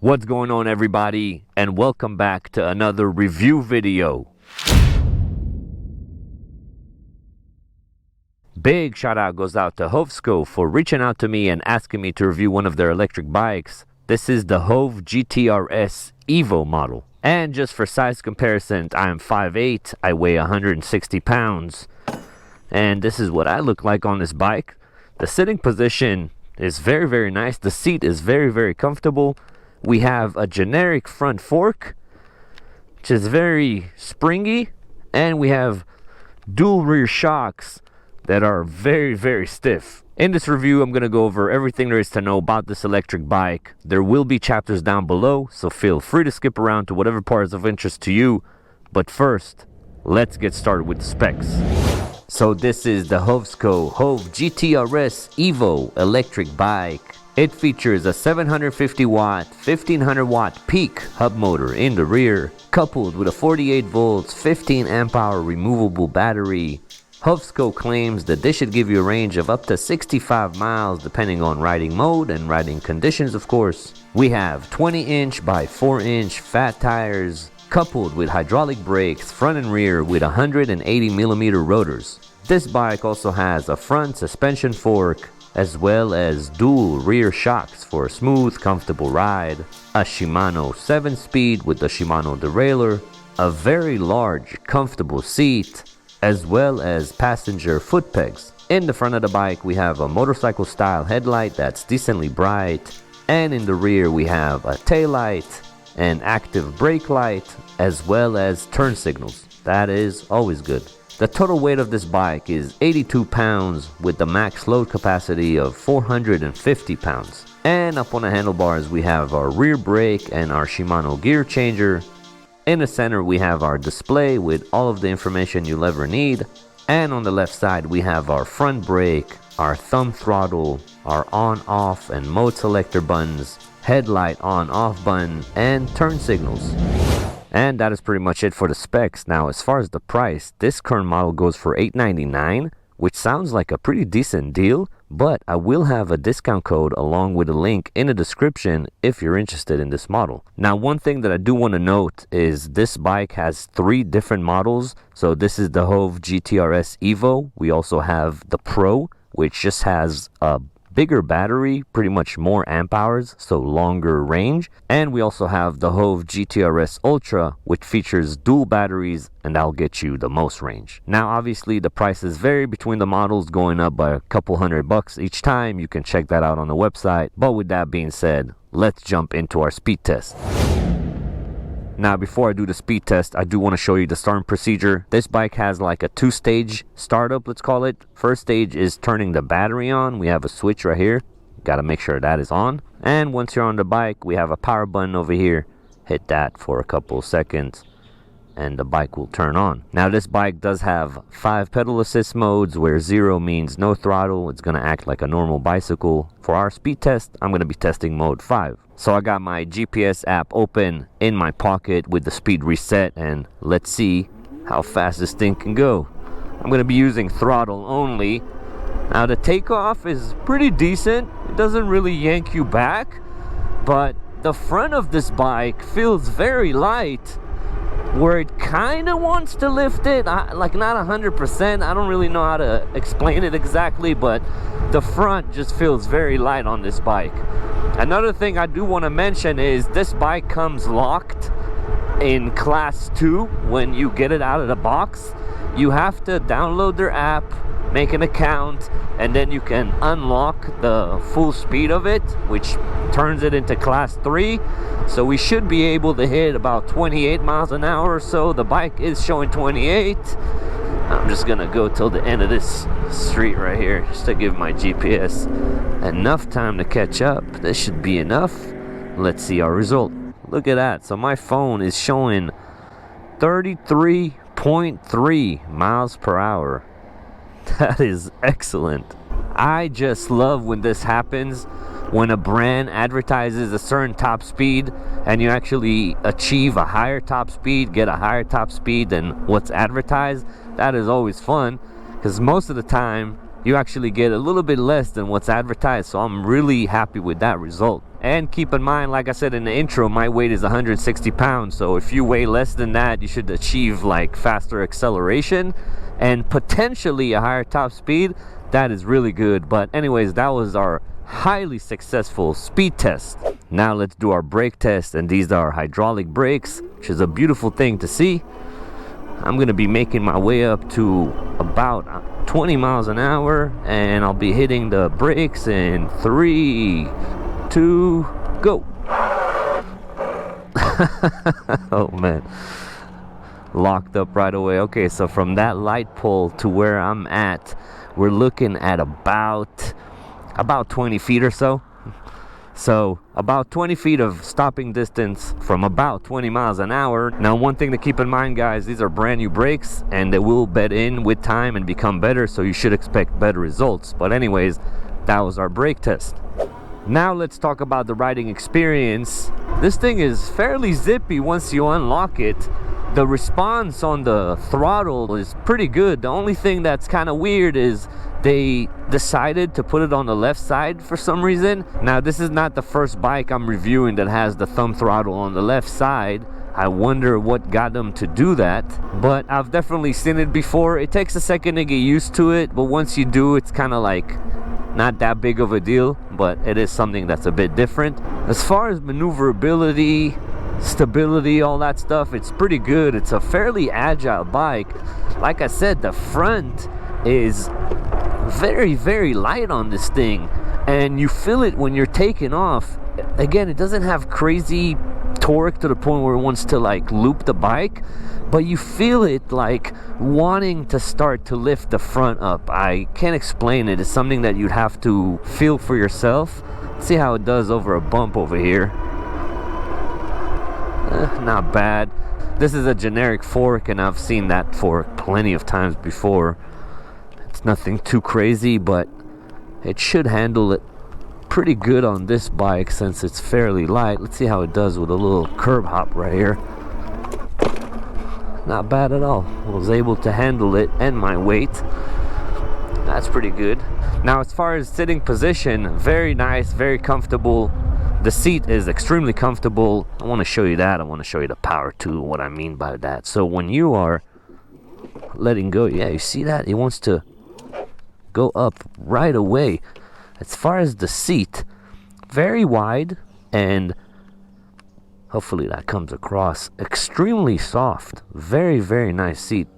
What's going on, everybody, and welcome back to another review video. Big shout out goes out to Hovsco for reaching out to me and asking me to review one of their electric bikes. This is the HovGTRS Evo model. And just for size comparison, I am 5'8", I weigh 160 pounds. And this is what I look like on this bike. The sitting position is very nice. The seat is very comfortable. We have a generic front fork, which is very springy, and we have dual rear shocks that are very stiff. In this review, I'm going to go over everything there is to know about this electric bike. There will be chapters down below, so feel free to skip around to whatever part is of interest to you. But first, let's get started with the specs. So this is the Hovsco HovGTRS Evo electric bike. It features a 750 watt, 1500 watt peak hub motor in the rear, coupled with a 48 volts, 15 amp hour removable battery. Hovsco claims that this should give you a range of up to 65 miles depending on riding mode and riding conditions, of course. We have 20-inch by 4-inch fat tires, coupled with hydraulic brakes front and rear with 180mm rotors. This bike also has a front suspension fork, as well as dual rear shocks for a smooth, comfortable ride, a Shimano 7-speed with the Shimano derailleur, a very large, comfortable seat, as well as passenger foot pegs. In the front of the bike, we have a motorcycle style headlight that's decently bright, and in the rear we have a taillight, an active brake light, as well as turn signals. That is always good. The total weight of this bike is 82 pounds with the max load capacity of 450 pounds. And up on the handlebars we have our rear brake and our Shimano gear changer. In the center we have our display with all of the information you'll ever need. And on the left side we have our front brake, our thumb throttle, our on-off and mode selector buttons, headlight on-off button, and turn signals. And that is pretty much it for the specs. Now, as far as the price, this current model goes for $899, which sounds like a pretty decent deal, but I will have a discount code along with a link in the description if you're interested in this model. Now, one thing that I do want to note is this bike has 3 different models. So this is the HovGTRS Evo. We also have the Pro, which just has a bigger battery, pretty much more amp hours, so longer range. And we also have the HovGTRS Ultra, which features dual batteries, and that'll get you the most range. Now, obviously, the prices vary between the models, going up by a couple $100 each time. You can check that out on the website. But with that being said, let's jump into our speed test. Now, before I do the speed test, I do want to show you the starting procedure. This bike has like a 2-stage startup, let's call it. First stage is turning the battery on. We have a switch right here. Got to make sure that is on. And once you're on the bike, we have a power button over here. Hit that for a couple seconds and the bike will turn on. Now, this bike does have 5 pedal assist modes, where 0 means no throttle. It's going to act like a normal bicycle. For our speed test, I'm going to be testing mode 5. So I got my GPS app open in my pocket with the speed reset, and let's see how fast this thing can go. I'm going to be using throttle only. Now, the takeoff is pretty decent. It doesn't really yank you back, but the front of this bike feels very light, where it kind of wants to lift it, like not 100%. I don't really know how to explain it exactly, but the front just feels very light on this bike. Another thing I do want to mention is this bike comes locked in class 2 when you get it out of the box. You have to download their app, make an account, and then you can unlock the full speed of it, which turns it into class 3. So we should be able to hit about 28 miles an hour or so. The bike is showing 28. I'm just gonna go till the end of this street right here just to give my GPS enough time to catch up. This should be enough. Let's see our result. Look at that. So my phone is showing 33.3 miles per hour. That is excellent. I just love when this happens, when a brand advertises a certain top speed and you actually achieve a higher top speed, get a higher top speed than what's advertised. That is always fun, because most of the time you actually get a little bit less than what's advertised. So I'm really happy with that result. And keep in mind, like I said in the intro, my weight is 160 pounds, so if you weigh less than that, you should achieve like faster acceleration and potentially a higher top speed. That is really good. But anyways, that was our highly successful speed test. Now let's do our brake test, and these are hydraulic brakes, which is a beautiful thing to see. I'm gonna be making my way up to about 20 miles an hour, and I'll be hitting the brakes in 3, 2, go. Oh man, locked up right away. Okay, so from that light pole to where I'm at, we're looking at about 20 feet or so. So about 20 feet of stopping distance from about 20 miles an hour. Now, one thing to keep in mind, guys, these are brand new brakes and they will bed in with time and become better, so you should expect better results. But anyways, that was our brake test. Now let's talk about the riding experience. This thing is fairly zippy once you unlock it. The response on the throttle is pretty good. The only thing that's kind of weird is they decided to put it on the left side for some reason. Now, this is not the first bike I'm reviewing that has the thumb throttle on the left side. I wonder what got them to do that, but I've definitely seen it before. It takes a second to get used to it, but once you do, it's kind of like not that big of a deal, but it is something that's a bit different. As far as maneuverability, stability, all that stuff, it's pretty good. It's a fairly agile bike. Like I said, the front is very, very light on this thing, and you feel it when you're taking off. Again, it doesn't have crazy torque to the point where it wants to like loop the bike, but you feel it like wanting to start to lift the front up. I can't explain it. It's something that you'd have to feel for yourself. See how it does over a bump over here. Not bad. This is a generic fork, and I've seen that fork plenty of times before. It's nothing too crazy, but it should handle it pretty good on this bike since it's fairly light. Let's see how it does with a little curb hop right here. Not bad at all. I was able to handle it and my weight. That's pretty good. Now, as far as sitting position, very nice, very comfortable. The seat is extremely comfortable. I want to show you that. I want to show you the power too, what I mean by that. So when you are letting go, yeah, you see that? It wants to go up right away. As far as the seat, very wide, and hopefully that comes across. Extremely soft. Very, very nice seat.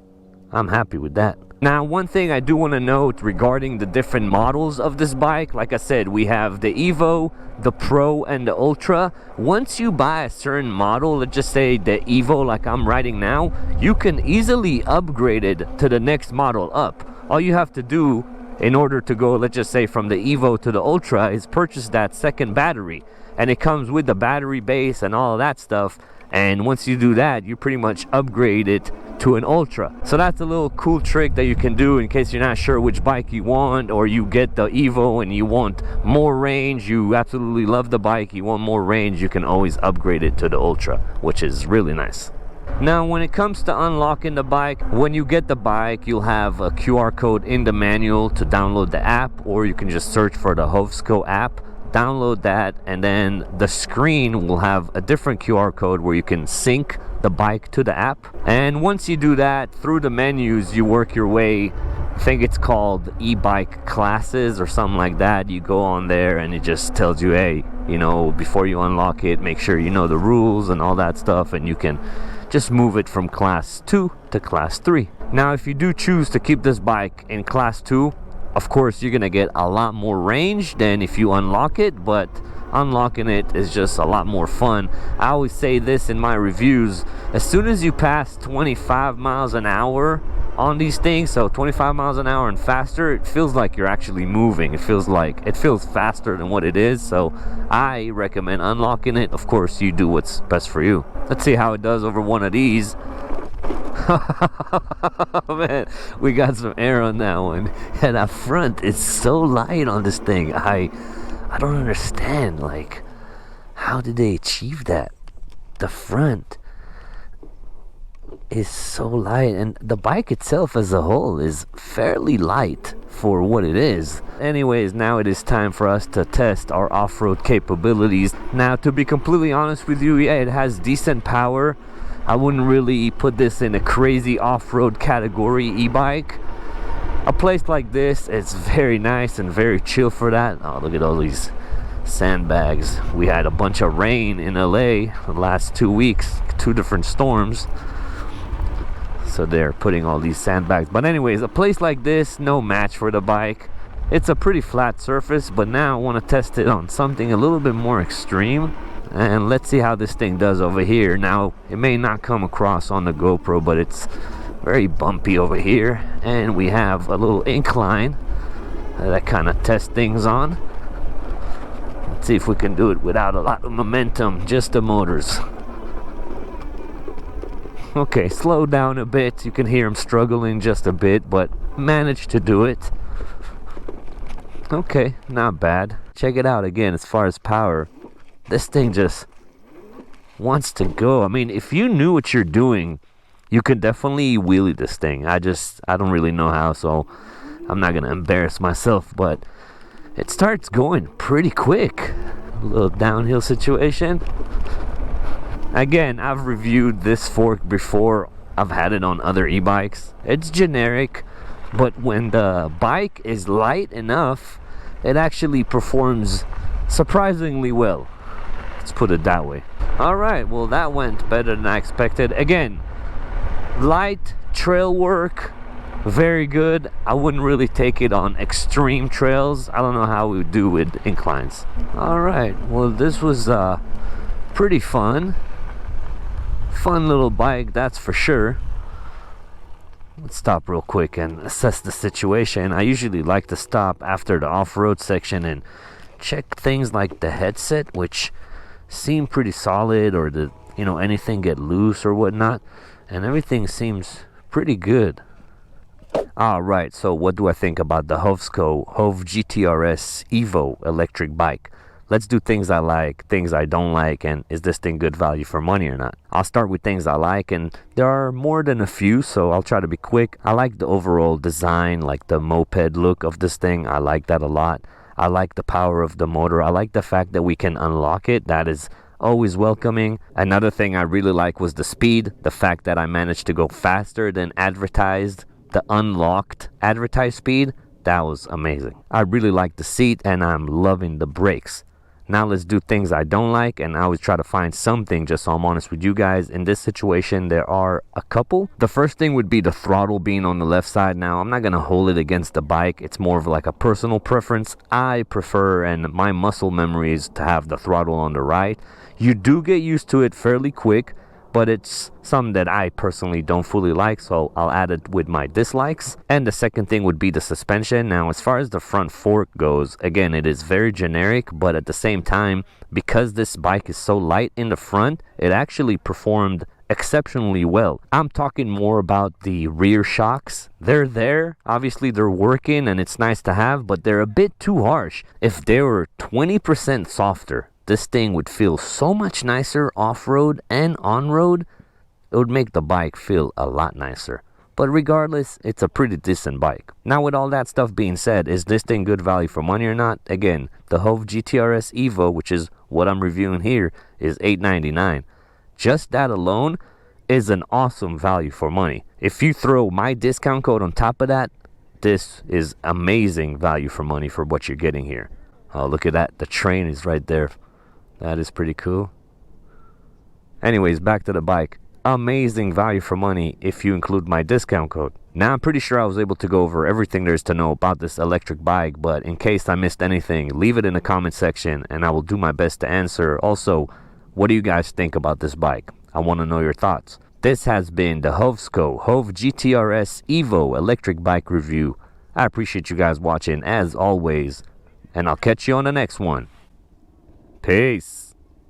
I'm happy with that. Now, one thing I do want to note regarding the different models of this bike, like I said, we have the Evo, the Pro, and the Ultra. Once you buy a certain model, let's just say the Evo like I'm riding now, you can easily upgrade it to the next model up. All you have to do in order to go, let's just say, from the Evo to the Ultra is purchase that second battery. And it comes with the battery base and all of that stuff. And once you do that, you pretty much upgrade it to an Ultra. So that's a little cool trick that you can do in case you're not sure which bike you want, or you get the Evo and you want more range, you absolutely love the bike, you want more range, you can always upgrade it to the Ultra, which is really nice. Now, when it comes to unlocking the bike, when you get the bike, you'll have a QR code in the manual to download the app, or you can just search for the Hovsco app. Download that, and then the screen will have a different QR code where you can sync the bike to the app. And once you do that, through the menus, you work your way. I think it's called e-bike classes or something like that. You go on there and it just tells you, hey, you know, before you unlock it, make sure you know the rules and all that stuff, and you can just move it from class 2 to class 3. Now, if you do choose to keep this bike in class 2, of course, you're gonna get a lot more range than if you unlock it, but unlocking it is just a lot more fun. I always say this in my reviews: as soon as you pass 25 miles an hour on these things, so 25 miles an hour and faster, it feels like you're actually moving. It feels faster than what it is. So I recommend unlocking it. Of course, you do what's best for you. Let's see how it does over one of these. Man, we got some air on that one. And that front is so light on this thing. I don't understand, like, how did they achieve that? The front, is so light, and the bike itself as a whole is fairly light for what it is. Anyways, now it is time for us to test our off-road capabilities. Now, to be completely honest with you, yeah, it has decent power. I wouldn't really put this in a crazy off-road category e-bike. A place like this, it's very nice and very chill for that. Oh, look at all these sandbags. We had a bunch of rain in LA the last 2 weeks, 2 different storms, so they're putting all these sandbags. But anyways, a place like this, no match for the bike. It's a pretty flat surface, but now I want to test it on something a little bit more extreme, and let's see how this thing does over here. Now, it may not come across on the GoPro, but it's very bumpy over here, and we have a little incline that I kind of test things on. Let's see if we can do it without a lot of momentum, just the motors. Okay, slow down a bit. You can hear him struggling just a bit, but managed to do it. Okay, not bad. Check it out again. As far as power, this thing just wants to go. I mean, if you knew what you're doing, you could definitely wheelie this thing. I don't really know how, so I'm not gonna embarrass myself, but it starts going pretty quick. A little downhill situation. Again, I've reviewed this fork before. I've had it on other e-bikes. It's generic, but when the bike is light enough, it actually performs surprisingly well. Let's put it that way. Alright, well, that went better than I expected. Again, light trail work, very good. I wouldn't really take it on extreme trails. I don't know how we would do with inclines. Alright, well, this was pretty fun little bike, that's for sure. Let's stop real quick and assess the situation. I usually like to stop after the off-road section and check things like the headset, which seem pretty solid, or the anything get loose or whatnot, and everything seems pretty good. Alright, so what do I think about the Hovsco HovGTRS Evo electric bike? Let's do things I like, things I don't like, and is this thing good value for money or not? I'll start with things I like, and there are more than a few, so I'll try to be quick. I like the overall design, like the moped look of this thing. I like that a lot. I like the power of the motor. I like the fact that we can unlock it. That is always welcoming. Another thing I really like was the speed, the fact that I managed to go faster than advertised, the unlocked advertised speed. That was amazing. I really like the seat, and I'm loving the brakes. Now let's do things I don't like, and I always try to find something, just so I'm honest with you guys. In this situation, there are a couple. The first thing would be the throttle being on the left side. Now, I'm not going to hold it against the bike. It's more of like a personal preference. I prefer, and my muscle memory is to have the throttle on the right. You do get used to it fairly quick, but it's something that I personally don't fully like, so I'll add it with my dislikes. And the second thing would be the suspension. Now, as far as the front fork goes, again, it is very generic, but at the same time, because this bike is so light in the front, it actually performed exceptionally well. I'm talking more about the rear shocks. They're there, obviously they're working, and it's nice to have, but they're a bit too harsh. If they were 20% softer, this thing would feel so much nicer off-road and on-road. It would make the bike feel a lot nicer. But regardless, it's a pretty decent bike. Now, with all that stuff being said, is this thing good value for money or not? Again, the HovGTRS Evo, which is what I'm reviewing here, is $899. Just that alone is an awesome value for money. If you throw my discount code on top of that, this is amazing value for money for what you're getting here. Oh, look at that. The train is right there. That is pretty cool. Anyways, back to the bike. Amazing value for money if you include my discount code. Now, I'm pretty sure I was able to go over everything there is to know about this electric bike, but in case I missed anything, leave it in the comment section and I will do my best to answer. Also, what do you guys think about this bike? I want to know your thoughts. This has been the Hovsco HovGTRS Evo electric bike review. I appreciate you guys watching as always, and I'll catch you on the next one. Peace.